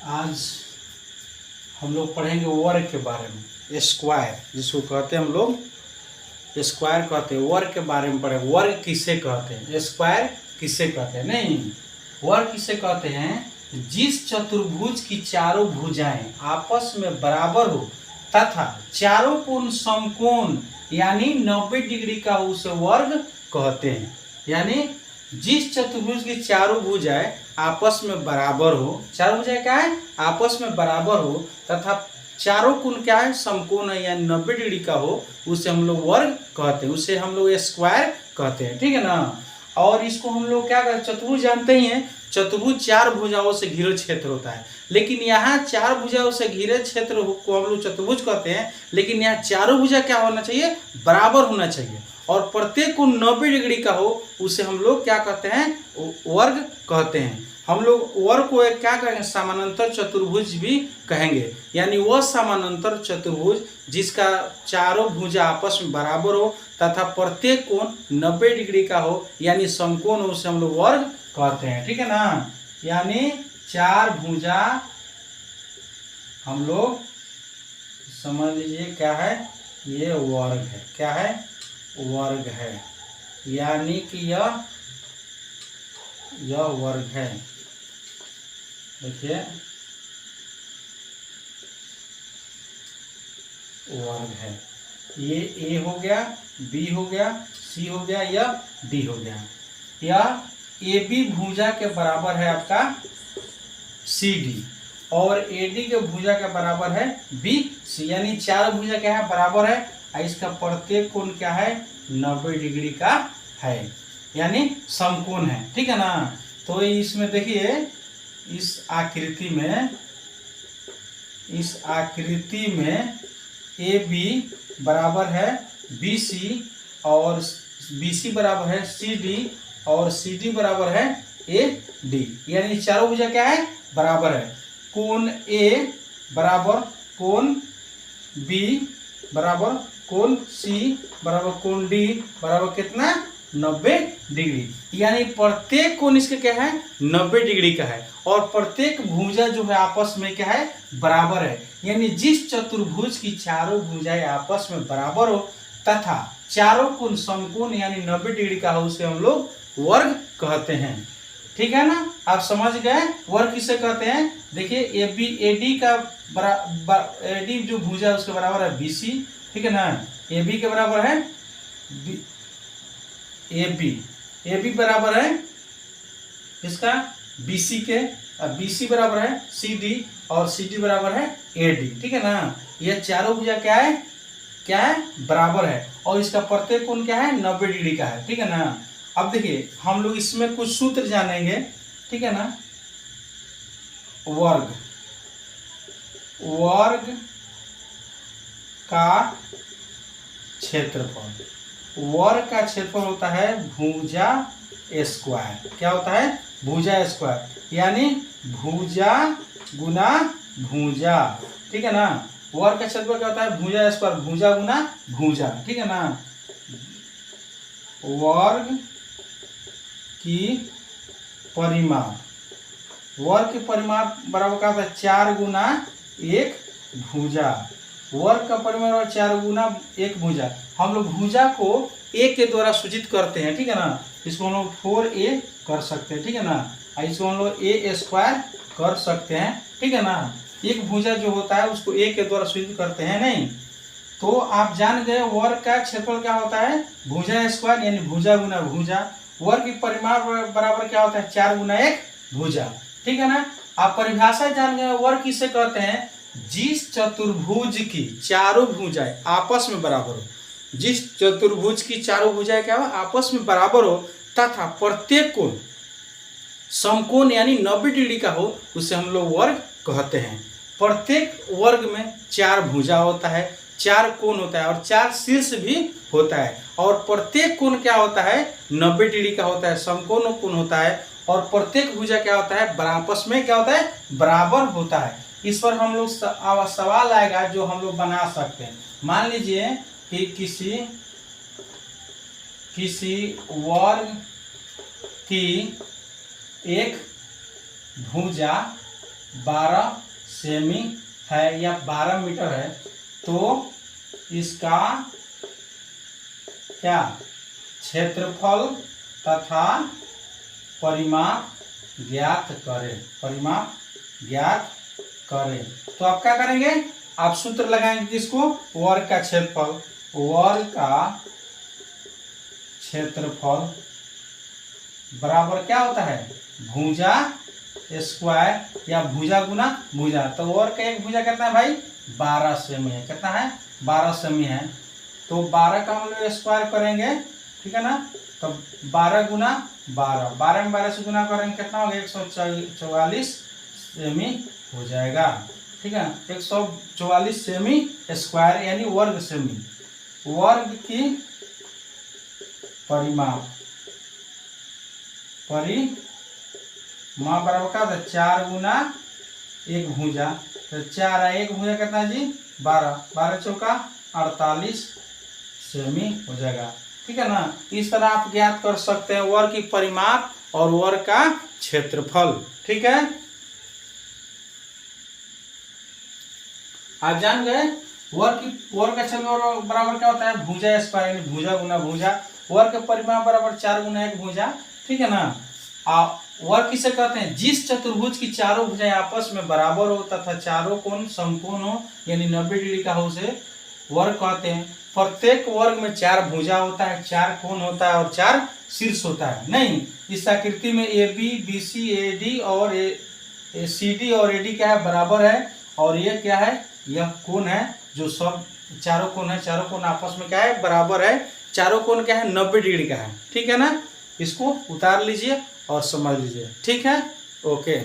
आज हम लोग पढ़ेंगे वर्ग के बारे में। स्क्वायर जिसको कहते हैं हम लोग स्क्वायर कहते हैं, वर्ग के बारे में पढ़ेंगे। वर्ग किसे कहते हैं, स्क्वायर किसे कहते हैं, नहीं वर्ग किसे कहते हैं, जिस चतुर्भुज की चारों भुजाएं आपस में बराबर हो तथा चारों कोण समकोण यानी 90 डिग्री का हो उसे वर्ग कहते हैं। यानी जिस चतुर्भुज की चारों भुजाएं आपस में बराबर हो, चारों भुजाएं क्या है, आपस में बराबर हो तथा चारों कोण क्या है, समकोण है यानी 90 डिग्री का हो, उसे हम लोग वर्ग कहते हैं, उसे हम लोग स्क्वायर कहते हैं। ठीक है ना। और इसको हम लोग क्या कहते हैं, चतुर्भुज जानते ही हैं, चतुर्भुज चार भुजाओं से घिरे क्षेत्र होता है। लेकिन यहाँ चार भुजाओं से घिरे क्षेत्र को हम लोग चतुर्भुज कहते हैं, लेकिन यहाँ चारों भुजा क्या होना चाहिए, बराबर होना चाहिए और प्रत्येक कोण 90 डिग्री का हो, उसे हम लोग क्या कहते हैं, वर्ग कहते हैं। हम लोग वर्ग को एक क्या कहेंगे, समानांतर चतुर्भुज भी कहेंगे। यानी वह समानांतर चतुर्भुज जिसका चारों भुजा आपस में बराबर हो तथा प्रत्येक कोण 90 डिग्री का हो यानी समकोण हो, उसे हम लोग वर्ग कहते हैं। ठीक है ना। यानी चार भुजा हम लोग समझ लीजिए क्या है, ये वर्ग है। क्या है, वर्ग है। यानी कि यह वर्ग है। देखिए वर्ग है। ये ए हो गया, बी हो गया, सी हो गया, या डी हो गया। या ए बी भुजा के बराबर है आपका सी डी और ए डी के भुजा के बराबर है बी सी। यानी चार भुजा क्या है, बराबर है। इसका प्रत्येक कोण क्या है, 90 डिग्री का है यानी समकोण है। ठीक है ना। तो इसमें देखिए इस आकृति में ए बी बराबर है बी सी और बी सी बराबर है सी डी और सी डी बराबर है ए डी। यानी चारों भुजा क्या है, बराबर है। कोण ए बराबर कोण बी बराबर कोण सी बराबर कोण डी बराबर कितना, 90 डिग्री। यानी प्रत्येक कोण इसके क्या है, 90 डिग्री का है और प्रत्येक भुजा जो है आपस में क्या है, बराबर है। यानी जिस चतुर्भुज की चारों भुजाएं आपस में बराबर हो तथा चारों कोण समकोण यानी 90 डिग्री का हो, उसे हम लोग वर्ग कहते हैं। ठीक है ना। आप समझ गए वर्ग किसे कहते हैं। देखिए ए बी ए डी का ए डी जो भुजा है उसके बराबर है बी सी। ठीक है ना। ए बी के बराबर है ए बी बराबर है इसका बी सी के, बी सी बराबर है सी डी और सी डी बराबर है ए डी। ठीक है ना। ये चारों भुजा क्या है, बराबर है और इसका प्रत्येक कोण क्या है, 90 डिग्री का है। ठीक है ना। अब देखिए हम लोग इसमें कुछ सूत्र जानेंगे। ठीक है ना। वर्ग का क्षेत्रफल, वर्ग का क्षेत्रफल होता है भुजा स्क्वायर। क्या होता है, भुजा स्क्वायर। यानी भुजा गुना भुजा। ठीक है ना। वर्ग का क्षेत्रफल क्या होता है, भुजा स्क्वायर, भुजा गुना भुजा। ठीक है ना। वर्ग की परिमाप, वर्ग की परिमाप बराबर क्या होता है, 4 गुना 1 भुजा। वर्ग का परिमाप 4 गुना 1 भुजा। हम लोग भुजा को ए के द्वारा सूचित करते हैं। ठीक है ना। इसको हम लोग 4a कर सकते हैं। ठीक है ना। इसको हम लोग ए स्क्वायर कर सकते हैं। ठीक है ना। एक भुजा जो होता है उसको ए के द्वारा सूचित करते हैं, नहीं तो आप जान गए वर्ग का क्षेत्रफल क्या होता है, भुजा स्क्वायर यानी भुजा गुना भुजा। वर्ग की परिमाप बराबर क्या होता है, 4 गुना 1 भुजा। ठीक है ना। आप परिभाषा जान गए वर्ग किसे कहते हैं, जिस चतुर्भुज की चारों भुजाएं आपस में बराबर हो, जिस चतुर्भुज की चारों भुजाएं क्या हो, आपस में बराबर हो तथा प्रत्येक कोण समकोण यानी 90 डिग्री का हो, उसे हम लोग वर्ग कहते हैं। प्रत्येक वर्ग में 4 भुजा होता है, 4 कोण होता है और 4 शीर्ष भी होता है और प्रत्येक कोण क्या होता है, 90 डिग्री का होता है, समकोण कोण होता है और प्रत्येक भुजा क्या होता है, आपस में क्या होता है, बराबर होता है। इस पर हम लोग सवाल आएगा जो हम लोग बना सकते हैं। मान लीजिए कि किसी वर्ग की एक भुजा 12 सेमी है या 12 मीटर है, तो इसका क्या क्षेत्रफल तथा परिमाप ज्ञात करें, परिमाप ज्ञात करें। तो आप क्या करेंगे, आप सूत्र लगाएंगे किसको, वर्ग का क्षेत्रफल, वर्ग का क्षेत्रफल बराबर क्या होता है, भुजा स्क्वायर या भुजा गुना भुजा। तो वर्ग का एक भुजा कितना है भाई, 12 सेमी है, कितना है 12 सेमी है। तो 12 का हम लोग स्क्वायर करेंगे, ठीक है ना। तो 12 गुना 12, 12 में 12 से गुना करेंगे कितना होगा, 144 सेमी हो जाएगा, ठीक है। 144 सेमी स्क्वायर यानी वर्ग सेमी। वर्ग की परिमाप बराबर क्या होता है, 4 गुना 1 भुजा। तो 4 है, 1 भुजा कितना जी 12, 12 चौका 48 सेमी हो जाएगा, ठीक है ना। इस तरह आप ज्ञात कर सकते हैं वर्ग की परिमाप और वर्ग का क्षेत्रफल, ठीक है। आप जान गए वर्ग का क्षेत्रफल बराबर क्या होता है, भुजा स्क्वायर यानी भुजा गुना भुजा। वर्ग का परिमाप बराबर 4 गुना 1 भुजा, ठीक है ना। वर्ग किसे कहते हैं, जिस चतुर्भुज की चारों भुजाएं आपस में बराबर हो तथा चारों कोण समकोण हो यानी 90 डिग्री का हो, उसे वर्ग कहते हैं। प्रत्येक वर्ग में 4 भुजा होता है, 4 कोण होता है और 4 शीर्ष होता है। नहीं, इस आकृति में A B B C A D और सी डी और ए डी क्या है, बराबर है। और ये क्या है, यह कोण है, जो सब चारों कोण है, चारों कोण आपस में क्या है, बराबर है। चारों कोण क्या है, 90 डिग्री का है, ठीक है ना। इसको उतार लीजिए और समझ लीजिए, ठीक है, ओके।